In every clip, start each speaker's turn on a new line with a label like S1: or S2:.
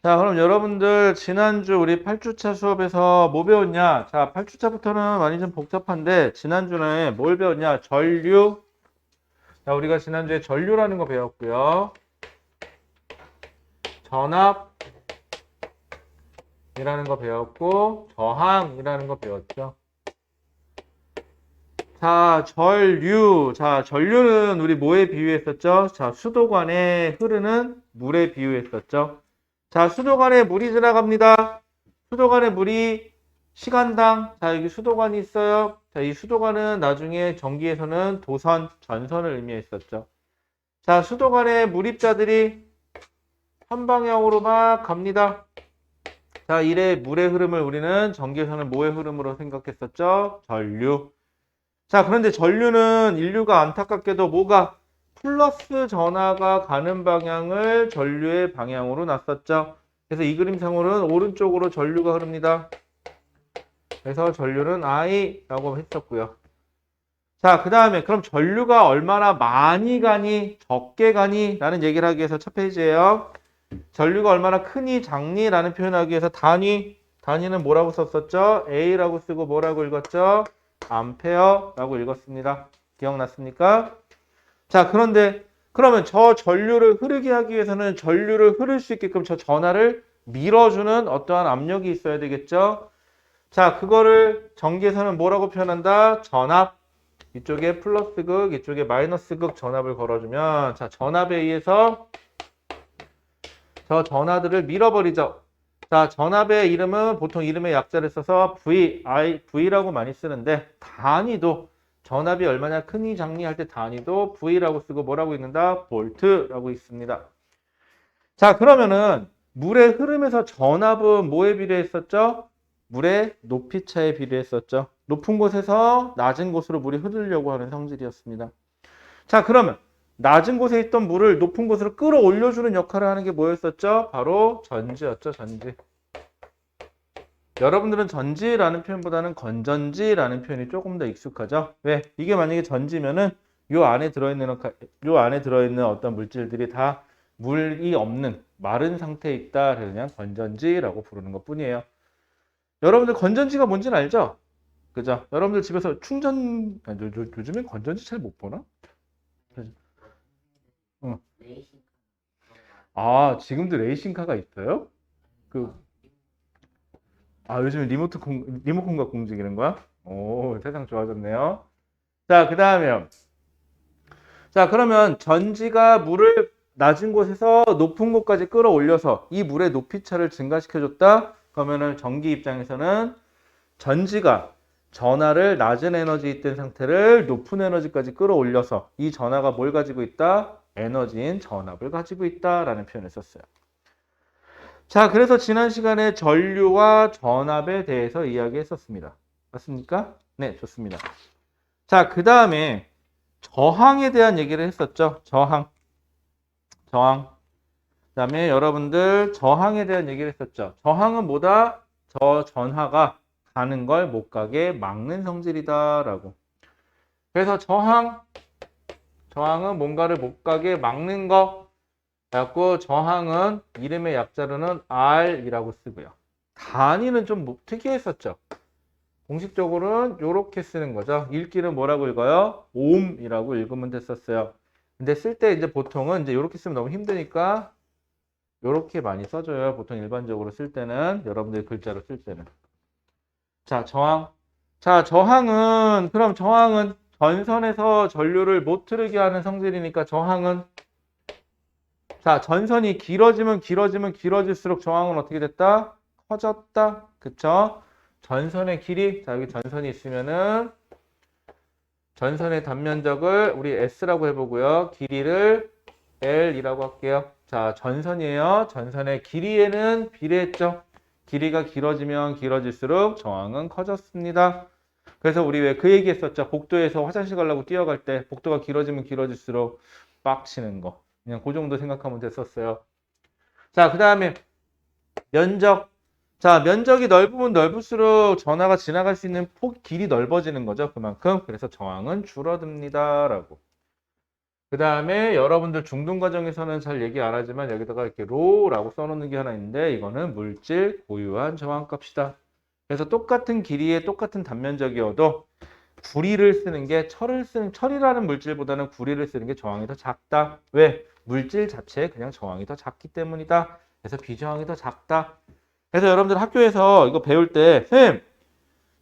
S1: 자, 그럼 여러분들 지난주 우리 8주차 수업에서 뭐 배웠냐? 자, 8주차부터는 많이 좀 복잡한데 지난주는 뭘 배웠냐? 전류. 자, 우리가 지난주에 전류라는 거 배웠고요. 전압이라는 거 배웠고 저항이라는 거 배웠죠. 자, 전류. 자, 전류는 우리 뭐에 비유했었죠? 자, 수도관에 흐르는 물에 비유했었죠. 자, 수도관에 물이 지나갑니다. 수도관에 물이 시간당, 자, 여기 수도관이 있어요. 자, 이 수도관은 나중에 전기에서는 도선, 전선을 의미했었죠. 자, 수도관에 물입자들이 한 방향으로 막 갑니다. 자, 이래 물의 흐름을 우리는 전기에서는 뭐의 흐름으로 생각했었죠? 전류. 자, 그런데 전류는 인류가 안타깝게도 뭐가 플러스 전하가 가는 방향을 전류의 방향으로 놨었죠. 그래서 이 그림상으로는 오른쪽으로 전류가 흐릅니다. 그래서 전류는 I라고 했었고요. 자, 그 다음에 그럼 전류가 얼마나 많이 가니 적게 가니 라는 얘기를 하기 위해서 첫 페이지예요. 전류가 얼마나 크니 작니 라는 표현을 하기 위해서 단위는 뭐라고 썼었죠? A라고 쓰고 뭐라고 읽었죠? 암페어라고 읽었습니다. 기억났습니까? 자, 그런데 그러면 저 전류를 흐르게 하기 위해서는 전류를 흐를 수 있게끔 저 전하를 밀어주는 어떠한 압력이 있어야 되겠죠? 자, 그거를 전기에서는 뭐라고 표현한다? 전압. 이쪽에 플러스 극, 이쪽에 마이너스 극 전압을 걸어주면 자, 전압에 의해서 저 전하들을 밀어버리죠. 자, 전압의 이름은 보통 이름의 약자를 써서 V라고 많이 쓰는데 단위도 전압이 얼마나 크니 작니 할 때 단위도 V라고 쓰고 뭐라고 읽는다? 볼트라고 있습니다. 자, 그러면은 물의 흐름에서 전압은 뭐에 비례했었죠? 물의 높이차에 비례했었죠. 높은 곳에서 낮은 곳으로 물이 흐르려고 하는 성질이었습니다. 자, 그러면 낮은 곳에 있던 물을 높은 곳으로 끌어올려주는 역할을 하는 게 뭐였었죠? 바로 전지였죠, 전지. 여러분들은 전지라는 표현보다는 건전지라는 표현이 조금 더 익숙하죠? 왜? 이게 만약에 전지면은 요 안에 들어있는 어떤 물질들이 다 물이 없는 마른 상태에 있다. 그래서 그냥 건전지라고 부르는 것 뿐이에요. 여러분들 건전지가 뭔지는 알죠? 그죠? 여러분들 집에서 요즘엔 건전지 잘 못 보나? 어. 아, 지금도 레이싱카가 있어요? 요즘에 리모컨 갖고 움직이는 거야? 오, 세상 좋아졌네요. 자, 그 다음에요. 자, 그러면 전지가 물을 낮은 곳에서 높은 곳까지 끌어올려서 이 물의 높이차를 증가시켜줬다? 그러면은 전기 입장에서는 전지가 전하를 낮은 에너지 있던 상태를 높은 에너지까지 끌어올려서 이 전하가 뭘 가지고 있다? 에너지인 전압을 가지고 있다라는 표현을 썼어요. 자, 그래서 지난 시간에 전류와 전압에 대해서 이야기했었습니다. 맞습니까? 네, 좋습니다. 자, 그 다음에 저항에 대한 얘기를 했었죠. 저항. 그 다음에 여러분들 저항에 대한 얘기를 했었죠. 저항은 뭐다? 저 전하가 가는 걸 못 가게 막는 성질이다라고. 그래서 저항은 뭔가를 못 가게 막는 거. 그래갖고 저항은 이름의 약자로는 R이라고 쓰고요. 단위는 좀 특이했었죠. 공식적으로는 이렇게 쓰는 거죠. 읽기는 뭐라고 읽어요? 옴이라고 읽으면 됐었어요. 근데 쓸 때 이제 보통은 이제 이렇게 쓰면 너무 힘드니까 이렇게 많이 써줘요. 보통 일반적으로 쓸 때는 여러분들 글자로 쓸 때는. 자, 저항. 자, 그럼 저항은 전선에서 전류를 못 흐르게 하는 성질이니까 저항은 자, 전선이 길어질수록 저항은 어떻게 됐다? 커졌다. 그쵸? 전선의 길이, 자, 여기 전선이 있으면은 전선의 단면적을 우리 S라고 해보고요. 길이를 L이라고 할게요. 자, 전선이에요. 전선의 길이에는 비례했죠. 길이가 길어지면 길어질수록 저항은 커졌습니다. 그래서 우리 왜 그 얘기 했었죠. 복도에서 화장실 가려고 뛰어갈 때 복도가 길어지면 길어질수록 빡치는 거. 그냥 그 정도 생각하면 됐었어요. 자, 그 다음에 면적. 자, 면적이 넓으면 넓을수록 전하가 지나갈 수 있는 길이 넓어지는 거죠. 그만큼. 그래서 저항은 줄어듭니다. 라고. 그 다음에 여러분들 중등 과정에서는 잘 얘기 안 하지만 여기다가 이렇게 로라고 써놓는 게 하나 있는데 이거는 물질 고유한 저항값이다. 그래서 똑같은 길이의 똑같은 단면적이어도 구리를 쓰는 게 철이라는 물질보다는 구리를 쓰는 게 저항이 더 작다. 왜? 물질 자체에 그냥 저항이 더 작기 때문이다. 그래서 비저항이 더 작다. 그래서 여러분들 학교에서 이거 배울 때 선생님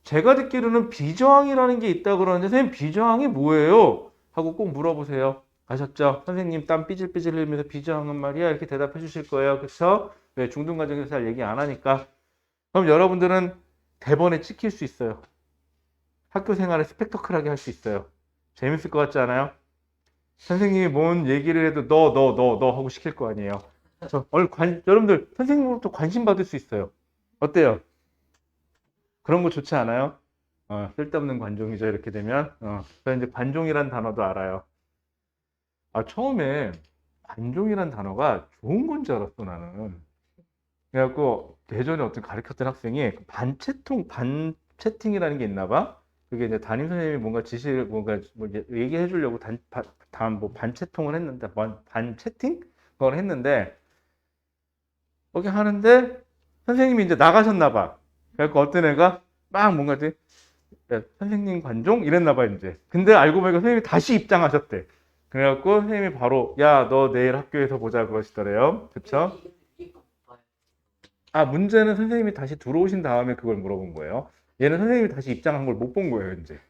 S1: 제가 듣기로는 비저항이라는 게 있다 그러는데 선생님 비저항이 뭐예요? 하고 꼭 물어보세요. 아셨죠? 선생님 땀 삐질삐질 흘리면서 비저항은 말이야 이렇게 대답해 주실 거예요. 그렇죠? 왜 중등 과정에서 잘 얘기 안 하니까. 그럼 여러분들은 대본에 찍힐 수 있어요. 학교 생활을 스펙터클하게 할 수 있어요. 재밌을 것 같지 않아요? 선생님이 뭔 얘기를 해도 너 하고 시킬 거 아니에요. 여러분들 선생님으로부터 관심 받을 수 있어요. 어때요? 그런 거 좋지 않아요? 쓸데없는 관종이죠. 이렇게 되면. 그래서 이제 관종이란 단어도 알아요. 처음에 관종이란 단어가 좋은 건 줄 알았어, 나는. 그래갖고 예전에 어떤 가르쳤던 학생이 반채팅이라는 게 있나 봐. 그게 이제 담임 선생님이 뭔가 지시를 뭔가 뭐 얘기해 주려고 반채통을 했는데 반채팅? 그걸 했는데 거기 하는데 선생님이 이제 나가셨나 봐. 그래갖고 어떤 애가 막 뭔가 이제 야, 선생님 관종 이랬나 봐 이제. 근데 알고 보니까 선생님이 다시 입장하셨대. 그래갖고 선생님이 바로 야 너 내일 학교에서 보자 그러시더래요. 그쵸? 문제는 선생님이 다시 들어오신 다음에 그걸 물어본 거예요. 얘는 선생님이 다시 입장한 걸 못 본 거예요, 이제.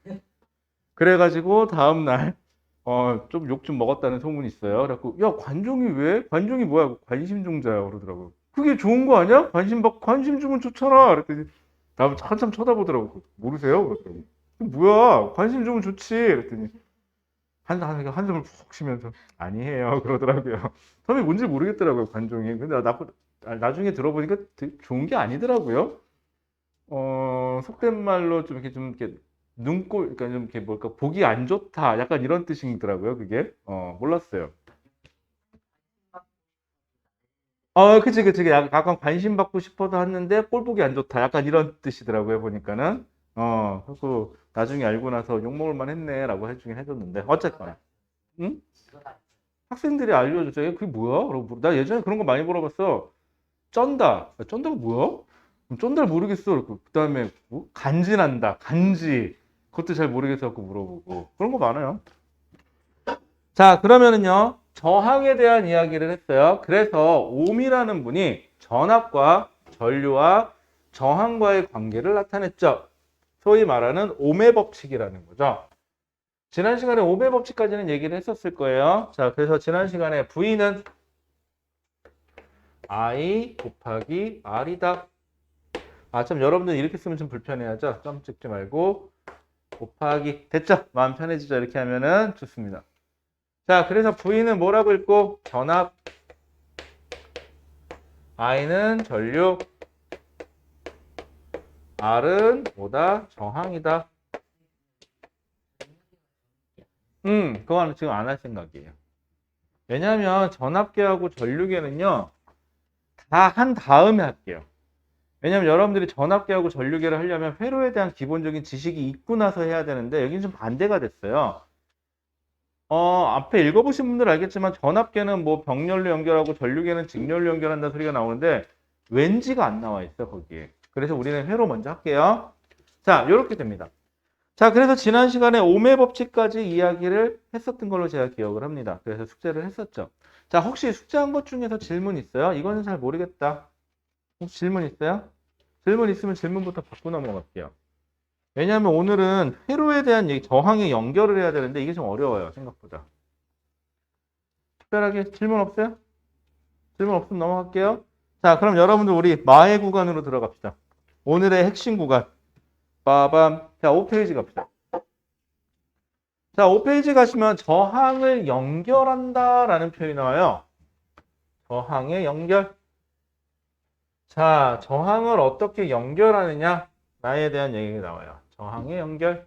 S1: 그래가지고 다음날 좀 욕 좀 먹었다는 소문이 있어요. 그래갖고 야 관종이 왜? 관종이 뭐야? 관심종자야 그러더라고. 그게 좋은 거 아니야? 관심 주면 좋잖아. 그랬더니 나 한참 쳐다보더라고. 모르세요? 그랬더니 뭐야? 관심 주면 좋지. 그랬더니 한숨을 푹 쉬면서 아니에요 그러더라고요. 처음에 뭔지 모르겠더라고요 관종이. 근데 나중에 들어보니까 되게 좋은 게 아니더라고요. 속된 말로 좀 이렇게 눈꼴, 그러니까 좀 이렇게 뭘까 보기 안 좋다, 약간 이런 뜻이더라고요. 그게 몰랐어요. 그치. 약간 관심 받고 싶어서 했는데 꼴 보기 안 좋다, 약간 이런 뜻이더라고요. 보니까는 그래서 나중에 알고 나서 욕 먹을 만했네라고 해주긴 해줬는데 어쨌거나, 응? 학생들이 알려줬어요. 그게 뭐야? 그러고 나 예전에 그런 거 많이 물어봤어. 쩐다가 뭐야? 쫀달 모르겠어. 그다음에 뭐? 간지난다. 간지. 그것도 잘 모르겠어 갖고 물어보고. 그런 거 많아요. 자, 그러면은요. 저항에 대한 이야기를 했어요. 그래서 옴이라는 분이 전압과 전류와 저항과의 관계를 나타냈죠. 소위 말하는 옴의 법칙이라는 거죠. 지난 시간에 옴의 법칙까지는 얘기를 했었을 거예요. 자, 그래서 지난 시간에 V는 I 곱하기 R이다. 참 여러분들 이렇게 쓰면 좀 불편해하죠. 점 찍지 말고 곱하기. 됐죠? 마음 편해지죠? 이렇게 하면은 좋습니다. 자, 그래서 V는 뭐라고 읽고 전압, I는 전류, R은 뭐다? 저항이다. 그거는 지금 안 할 생각이에요. 왜냐하면 전압계하고 전류계는요 다 한 다음에 할게요. 왜냐면 여러분들이 전압계하고 전류계를 하려면 회로에 대한 기본적인 지식이 있고 나서 해야 되는데 여기는 좀 반대가 됐어요. 앞에 읽어보신 분들 알겠지만 전압계는 뭐 병렬로 연결하고 전류계는 직렬로 연결한다는 소리가 나오는데 왠지가 안 나와 있어 거기에. 그래서 우리는 회로 먼저 할게요. 자, 이렇게 됩니다. 자, 그래서 지난 시간에 옴의 법칙까지 이야기를 했었던 걸로 제가 기억을 합니다. 그래서 숙제를 했었죠. 자, 혹시 숙제한 것 중에서 질문 있어요? 이거는 잘 모르겠다. 혹시 질문 있어요? 질문 있으면 질문부터 받고 넘어갈게요. 왜냐하면 오늘은 회로에 대한 얘기, 저항에 연결을 해야 되는데 이게 좀 어려워요. 생각보다. 특별하게 질문 없어요? 질문 없으면 넘어갈게요. 자, 그럼 여러분들 우리 마의 구간으로 들어갑시다. 오늘의 핵심 구간. 빠밤. 자, 5페이지 갑시다. 자, 5페이지 가시면 저항을 연결한다라는 표현이 나와요. 저항의 연결. 자, 저항을 어떻게 연결하느냐? 나에 대한 얘기가 나와요. 저항의 연결.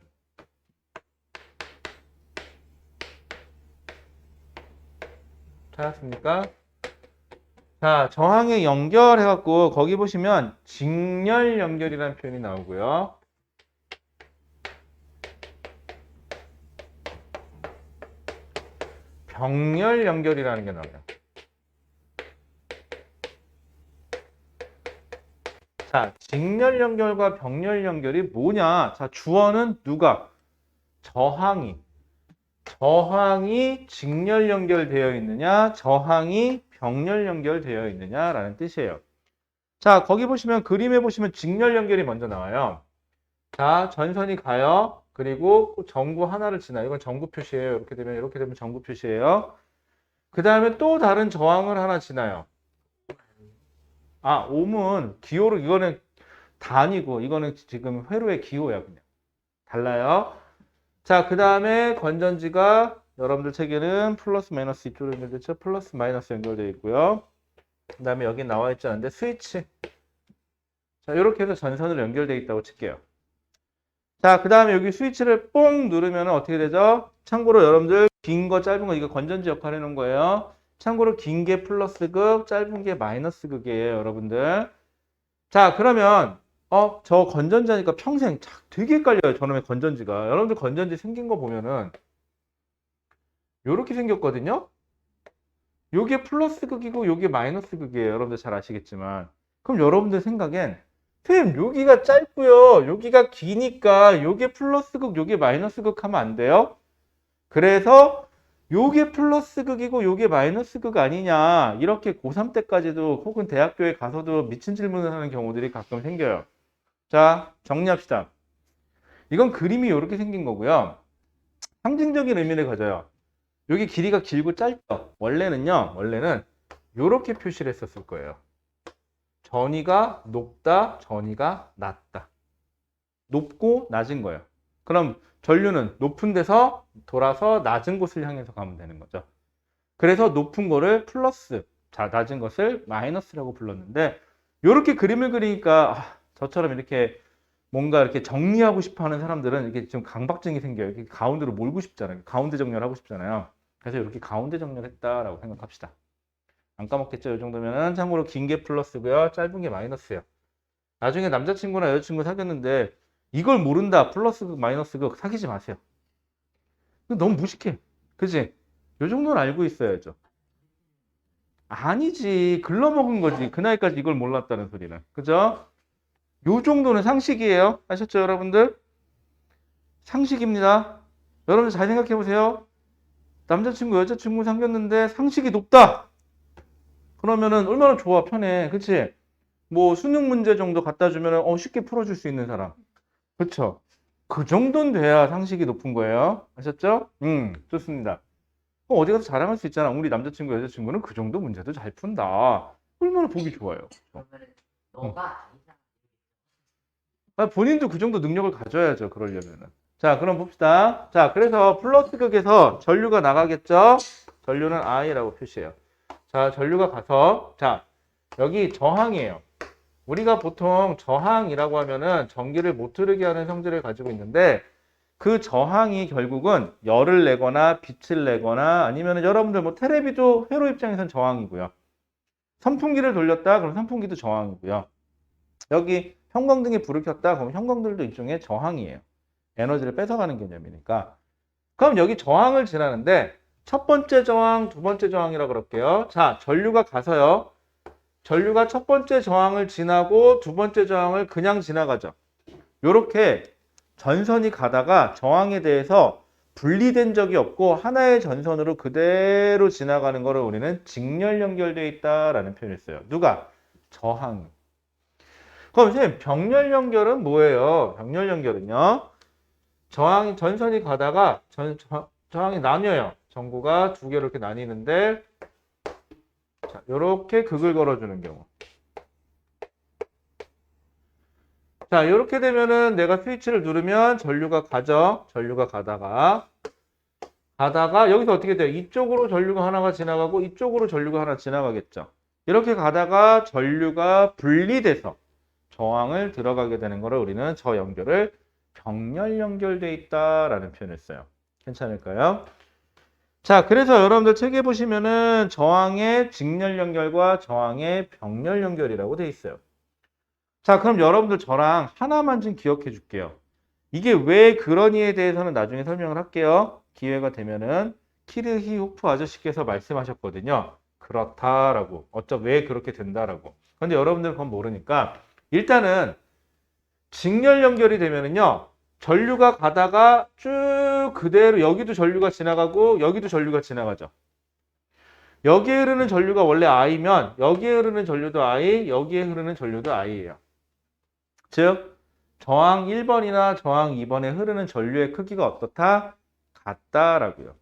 S1: 찾았습니까? 자, 저항의 연결 해갖고 거기 보시면 직렬 연결이라는 표현이 나오고요. 병렬 연결이라는 게 나와요. 자, 직렬 연결과 병렬 연결이 뭐냐? 자, 주어는 누가? 저항이. 저항이 직렬 연결되어 있느냐? 저항이 병렬 연결되어 있느냐라는 뜻이에요. 자, 거기 보시면 그림에 보시면 직렬 연결이 먼저 나와요. 자, 전선이 가요. 그리고 전구 하나를 지나요. 이건 전구 표시예요. 이렇게 되면 전구 표시예요. 그 다음에 또 다른 저항을 하나 지나요. 아, 옴은 기호로, 이거는 단위고, 이거는 지금 회로의 기호야, 그냥. 달라요. 자, 그 다음에 건전지가 여러분들 책에는 플러스 마이너스 이쪽으로 연결되죠. 플러스 마이너스 연결되어 있고요. 그 다음에 여기 나와 있지 않은데 스위치. 자, 이렇게 해서 전선으로 연결되어 있다고 칠게요. 자, 그 다음에 여기 스위치를 뽕 누르면 어떻게 되죠? 참고로 여러분들 긴 거 짧은 거 이거 건전지 역할 해놓은 거예요. 참고로 긴 게 플러스 극, 짧은 게 마이너스 극이에요, 여러분들. 자, 그러면 저 건전지 하니까 평생 되게 헷갈려요, 저놈의 건전지가. 여러분들 건전지 생긴 거 보면은 요렇게 생겼거든요. 요게 플러스 극이고 요게 마이너스 극이에요. 여러분들 잘 아시겠지만. 그럼 여러분들 생각엔 선생님 여기가 짧고요, 여기가 기니까 요게 플러스 극, 요게 마이너스 극 하면 안 돼요? 그래서 요게 플러스 극이고 요게 마이너스 극 아니냐, 이렇게 고3 때까지도 혹은 대학교에 가서도 미친 질문을 하는 경우들이 가끔 생겨요. 자, 정리합시다. 이건 그림이 이렇게 생긴 거고요. 상징적인 의미를 가져요. 여기 길이가 길고 짧죠? 원래는 이렇게 표시를 했었을 거예요. 전위가 높다, 전위가 낮다. 높고 낮은 거예요. 그럼 전류는 높은 데서 돌아서 낮은 곳을 향해서 가면 되는 거죠. 그래서 높은 거를 플러스, 자, 낮은 것을 마이너스라고 불렀는데, 이렇게 그림을 그리니까 저처럼 이렇게 뭔가 이렇게 정리하고 싶어 하는 사람들은 이렇게 좀 강박증이 생겨요. 이렇게 가운데로 몰고 싶잖아요. 가운데 정렬하고 싶잖아요. 그래서 이렇게 가운데 정렬했다라고 생각합시다. 안 까먹겠죠? 이 정도면은. 참고로 긴 게 플러스고요, 짧은 게 마이너스예요. 나중에 남자친구나 여자친구 사귀었는데 이걸 모른다, 플러스 극, 마이너스 극, 사귀지 마세요. 너무 무식해. 그치? 요 정도는 알고 있어야죠. 아니지. 글러먹은 거지. 그 나이까지 이걸 몰랐다는 소리는. 그죠? 요 정도는 상식이에요. 아셨죠, 여러분들? 상식입니다. 여러분들 잘 생각해 보세요. 남자친구, 여자친구 사귀었는데 상식이 높다. 그러면은 얼마나 좋아, 편해. 그치? 뭐 수능 문제 정도 갖다 주면은 쉽게 풀어줄 수 있는 사람. 그쵸? 그 정도는 돼야 상식이 높은 거예요. 아셨죠? 좋습니다. 그럼 어디 가서 자랑할 수 있잖아. 우리 남자친구, 여자친구는 그 정도 문제도 잘 푼다. 얼마나 보기 좋아요.
S2: 너가
S1: 본인도 그 정도 능력을 가져야죠, 그러려면은. 자, 그럼 봅시다. 자, 그래서 플러스 극에서 전류가 나가겠죠? 전류는 I라고 표시해요. 자, 전류가 가서, 자, 여기 저항이에요. 우리가 보통 저항이라고 하면은 전기를 못 흐르게 하는 성질을 가지고 있는데, 그 저항이 결국은 열을 내거나 빛을 내거나 아니면 여러분들 뭐 테레비도 회로 입장에선 저항이고요. 선풍기를 돌렸다, 그럼 선풍기도 저항이고요. 여기 형광등에 불을 켰다, 그럼 형광등도 일종의 저항이에요. 에너지를 뺏어가는 개념이니까. 그럼 여기 저항을 지나는데 첫 번째 저항, 두 번째 저항이라고 그럴게요. 자, 전류가 가서요. 전류가 첫 번째 저항을 지나고 두 번째 저항을 그냥 지나가죠. 요렇게 전선이 가다가 저항에 대해서 분리된 적이 없고 하나의 전선으로 그대로 지나가는 것을 우리는 직렬 연결되어 있다라는 표현을 써요. 누가? 저항이. 그럼 선생님, 병렬 연결은 뭐예요? 병렬 연결은요, 전선이 가다가 저항이 나뉘어요. 전구가 두 개로 이렇게 나뉘는데, 자, 이렇게 극을 걸어주는 경우. 자, 이렇게 되면은 내가 스위치를 누르면 전류가 가죠. 전류가 가다가 여기서 어떻게 돼요? 이쪽으로 전류가 하나가 지나가고 이쪽으로 전류가 하나 지나가겠죠. 이렇게 가다가 전류가 분리돼서 저항을 들어가게 되는 거를 우리는 저 연결을 병렬 연결돼 있다라는 표현을 써요. 괜찮을까요? 자, 그래서 여러분들 책에 보시면은 저항의 직렬 연결과 저항의 병렬 연결이라고 돼 있어요. 자, 그럼 여러분들 저랑 하나만 좀 기억해 줄게요. 이게 왜 그러니에 대해서는 나중에 설명을 할게요. 기회가 되면은. 키르히호프 아저씨께서 말씀하셨거든요. 그렇다라고. 왜 그렇게 된다라고. 근데 여러분들은 그건 모르니까 일단은 직렬 연결이 되면은요. 전류가 가다가 쭉 그대로 여기도 전류가 지나가고 여기도 전류가 지나가죠. 여기에 흐르는 전류가 원래 I면 여기에 흐르는 전류도 I, 여기에 흐르는 전류도 I예요. 즉 저항 1번이나 저항 2번에 흐르는 전류의 크기가 어떻다? 같다라고요.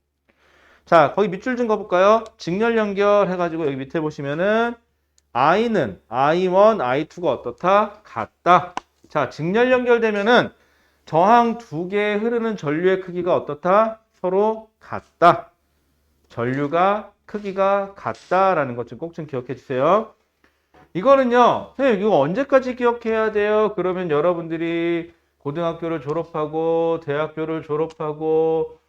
S1: 자, 거기 밑줄 좀 가볼까요? 직렬 연결해가지고 여기 밑에 보시면은 I는 I1, I2가 어떻다? 같다. 자, 직렬 연결되면은 저항 두 개에 흐르는 전류의 크기가 어떻다? 서로 같다. 전류가 크기가 같다라는 것 좀 꼭 좀 기억해 주세요. 이거는요, 선생님, 이거 언제까지 기억해야 돼요? 그러면 여러분들이 고등학교를 졸업하고, 대학교를 졸업하고,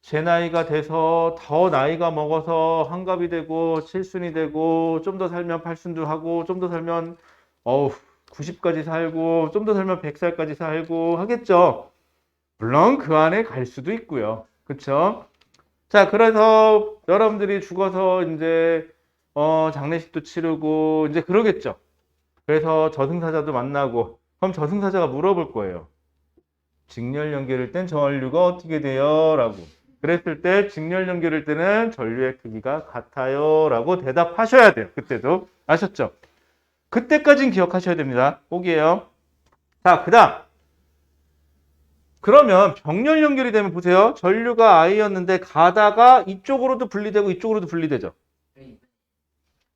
S1: 제 나이가 돼서 더 나이가 먹어서 환갑이 되고, 칠순이 되고, 좀 더 살면 팔순도 하고, 좀 더 살면, 90까지 살고, 좀 더 살면 100살까지 살고 하겠죠? 물론 그 안에 갈 수도 있고요. 그쵸? 자, 그래서 여러분들이 죽어서 이제 장례식도 치르고 이제 그러겠죠. 그래서 저승사자도 만나고 그럼 저승사자가 물어볼 거예요. 직렬 연결일 땐 전류가 어떻게 돼요? 라고. 그랬을 때 직렬 연결일 때는 전류의 크기가 같아요. 라고 대답하셔야 돼요. 그때도. 아셨죠? 그때까지는 기억하셔야 됩니다. 꼭이에요. 자, 그 다음. 그러면 병렬 연결이 되면 보세요. 전류가 I였는데 가다가 이쪽으로도 분리되고 이쪽으로도 분리되죠.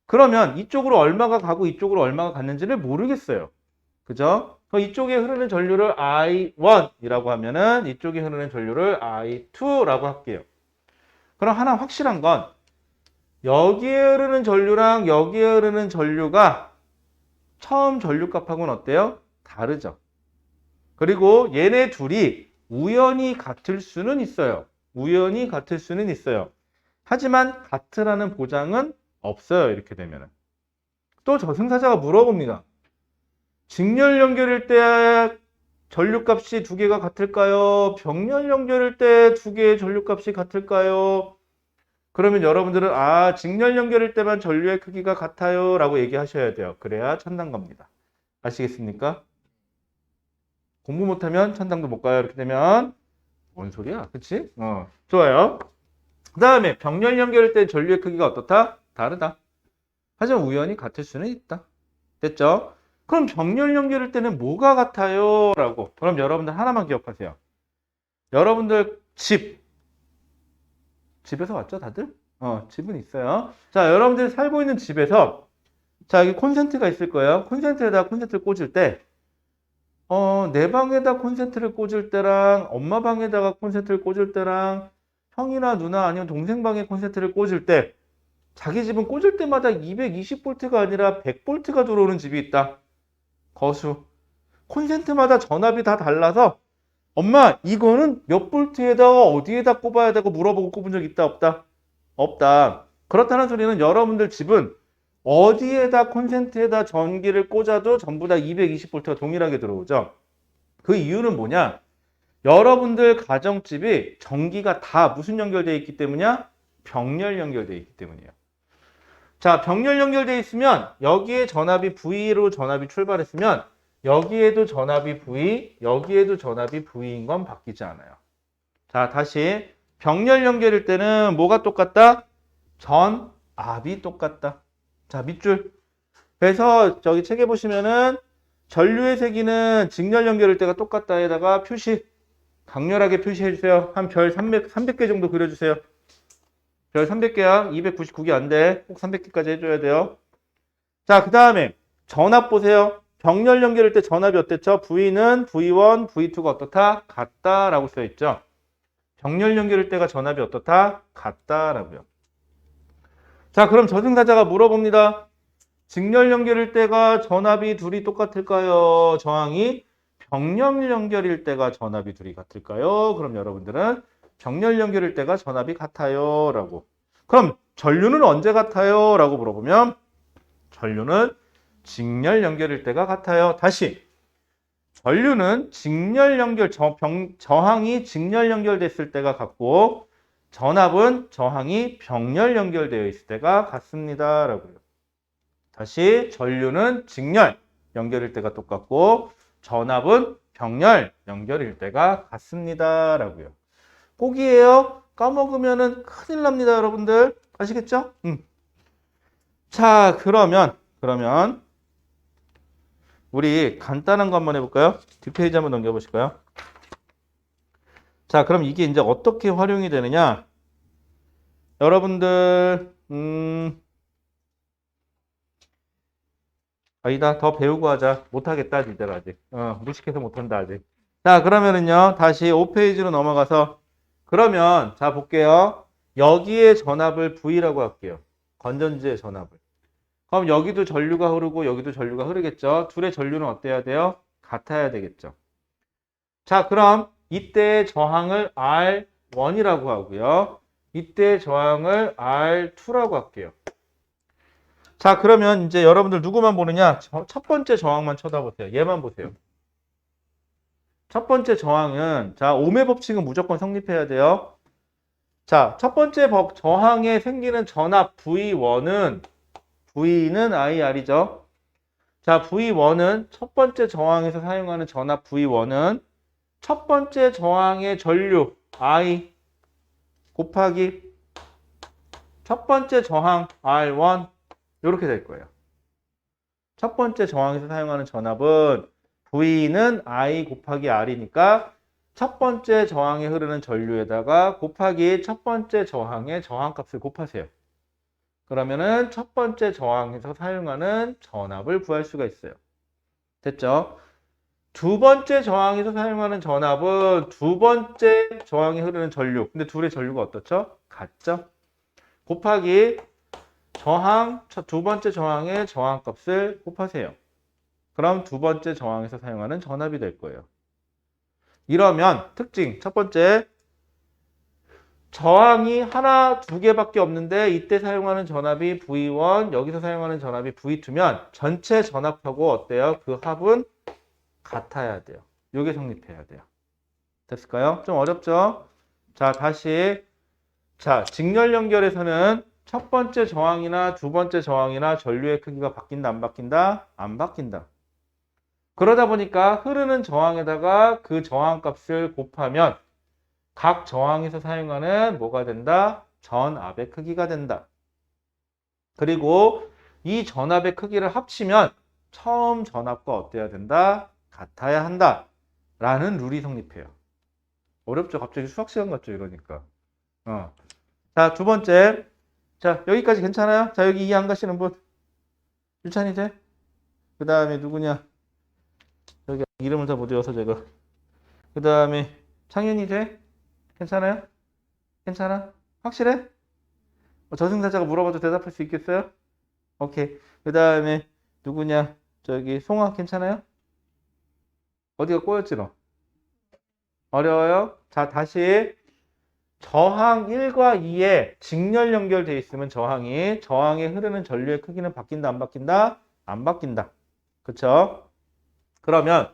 S1: 그러면 이쪽으로 얼마가 가고 이쪽으로 얼마가 갔는지를 모르겠어요. 그죠? 그럼 이쪽에 흐르는 전류를 I1이라고 하면은 이쪽에 흐르는 전류를 I2라고 할게요. 그럼 하나 확실한 건 여기에 흐르는 전류랑 여기에 흐르는 전류가 처음 전류값하고는 어때요? 다르죠. 그리고 얘네 둘이 우연히 같을 수는 있어요. 우연히 같을 수는 있어요. 하지만 같으라는 보장은 없어요. 이렇게 되면은. 또 저승사자가 물어봅니다. 직렬 연결일 때 전류값이 두 개가 같을까요? 병렬 연결일 때 두 개의 전류값이 같을까요? 그러면 여러분들은 직렬 연결일 때만 전류의 크기가 같아요 라고 얘기하셔야 돼요. 그래야 천당 갑니다. 아시겠습니까? 공부 못하면 천당도 못 가요. 이렇게 되면 뭔 소리야? 그치? 좋아요. 그 다음에 병렬 연결일 때 전류의 크기가 어떻다? 다르다. 하지만 우연히 같을 수는 있다. 됐죠? 그럼 병렬 연결일 때는 뭐가 같아요? 라고. 그럼 여러분들 하나만 기억하세요. 여러분들 집에서 왔죠, 다들? 집은 있어요. 자, 여러분들이 살고 있는 집에서 자, 여기 콘센트가 있을 거예요. 콘센트에다 콘센트를 꽂을 때 내 방에다 콘센트를 꽂을 때랑 엄마 방에다가 콘센트를 꽂을 때랑 형이나 누나 아니면 동생 방에 콘센트를 꽂을 때 자기 집은 꽂을 때마다 220V가 아니라 100V가 들어오는 집이 있다. 거수. 콘센트마다 전압이 다 달라서 엄마 이거는 몇 볼트에다가 어디에다 꼽아야 되고 물어보고 꼽은 적 있다 없다? 없다. 그렇다는 소리는 여러분들 집은 어디에다 콘센트에다 전기를 꽂아도 전부 다 220V가 동일하게 들어오죠. 그 이유는 뭐냐? 여러분들 가정집이 전기가 다 무슨 연결되어 있기 때문이냐? 병렬 연결되어 있기 때문이에요. 자, 병렬 연결되어 있으면 여기에 전압이 V로 전압이 출발했으면 여기에도 전압이 V, 여기에도 전압이 V인 건 바뀌지 않아요. 자, 다시 병렬 연결일 때는 뭐가 똑같다? 전압이 똑같다. 자, 밑줄. 그래서 저기 책에 보시면은 전류의 세기는 직렬 연결일 때가 똑같다에다가 표시 강렬하게 표시해 주세요. 한 별 300개 정도 그려주세요. 별 300개야. 299개 안 돼. 꼭 300개까지 해줘야 돼요. 자, 그 다음에 전압 보세요. 병렬 연결일 때 전압이 어땠죠? V는 V1, V2가 어떻다? 같다라고 써있죠. 병렬 연결일 때가 전압이 어떻다? 같다라고요. 자, 그럼 저승사자가 물어봅니다. 직렬 연결일 때가 전압이 둘이 똑같을까요? 저항이 병렬 연결일 때가 전압이 둘이 같을까요? 그럼 여러분들은 병렬 연결일 때가 전압이 같아요 라고. 그럼 전류는 언제 같아요? 라고 물어보면 전류는 직렬 연결일 때가 같아요. 다시 전류는 직렬 연결 저항이 직렬 연결됐을 때가 같고 전압은 저항이 병렬 연결되어 있을 때가 같습니다. 라고요. 다시 전류는 직렬 연결일 때가 똑같고 전압은 병렬 연결일 때가 같습니다. 라고요. 꼭이에요. 까먹으면은 큰일 납니다, 여러분들. 아시겠죠? 자, 그러면 우리 간단한 거 한번 해볼까요? 뒷페이지 한번 넘겨보실까요? 자, 그럼 이게 이제 어떻게 활용이 되느냐? 여러분들, 아니다. 더 배우고 하자. 못하겠다, 니들 아직. 무식해서 못한다, 아직. 자, 그러면은요, 다시 5페이지로 넘어가서, 그러면, 자, 볼게요. 여기에 전압을 V라고 할게요. 건전지의 전압을. 그럼 여기도 전류가 흐르고, 여기도 전류가 흐르겠죠? 둘의 전류는 어때야 돼요? 같아야 되겠죠. 자, 그럼, 이때 저항을 R1이라고 하고요. 이때 저항을 R2라고 할게요. 자, 그러면 이제 여러분들 누구만 보느냐? 첫 번째 저항만 쳐다보세요. 얘만 보세요. 첫 번째 저항은, 자, ohm의 법칙은 무조건 성립해야 돼요. 자, 첫 번째 저항에 생기는 전압 V1은 IR이죠. 자, V1은 첫 번째 저항에서 사용하는 전압 V1은 첫 번째 저항의 전류 I 곱하기 첫 번째 저항 R1 이렇게 될 거예요. 첫 번째 저항에서 사용하는 전압은 V는 I 곱하기 R이니까 첫 번째 저항에 흐르는 전류에다가 곱하기 첫 번째 저항의 저항값을 곱하세요. 그러면은 첫 번째 저항에서 사용하는 전압을 구할 수가 있어요. 됐죠? 두 번째 저항에서 사용하는 전압은 두 번째 저항에 흐르는 전류. 근데 둘의 전류가 어떻죠? 같죠? 곱하기 두 번째 저항의 저항값을 곱하세요. 그럼 두 번째 저항에서 사용하는 전압이 될 거예요. 이러면 특징 첫 번째 저항이 하나, 두 개밖에 없는데 이때 사용하는 전압이 V1, 여기서 사용하는 전압이 V2면 전체 전압하고 어때요? 그 합은 같아야 돼요. 이게 성립해야 돼요. 됐을까요? 좀 어렵죠? 자, 다시 자, 직렬 연결에서는 첫 번째 저항이나 두 번째 저항이나 전류의 크기가 바뀐다, 안 바뀐다? 안 바뀐다. 그러다 보니까 흐르는 저항에다가 그 저항값을 곱하면 각 저항에서 사용하는 뭐가 된다? 전압의 크기가 된다. 그리고 이 전압의 크기를 합치면 처음 전압과 어때야 된다? 같아야 한다. 라는 룰이 성립해요. 어렵죠? 갑자기 수학 시간 같죠? 이러니까. 자, 두 번째. 자, 여기까지 괜찮아요? 자, 여기 이해 안 가시는 분? 유찬이 돼? 그 다음에 누구냐? 여기 이름을 다 못 외워서 제가. 그 다음에 창현이 돼? 괜찮아요? 괜찮아? 확실해? 저승사자가 물어봐도 대답할 수 있겠어요? 오케이. 그 다음에 누구냐? 저기 송아 괜찮아요? 어디가 꼬였지 너? 어려워요? 자, 다시 저항 1과 2에 직렬 연결되어 있으면 저항에 흐르는 전류의 크기는 바뀐다, 안 바뀐다? 안 바뀐다. 그쵸? 그러면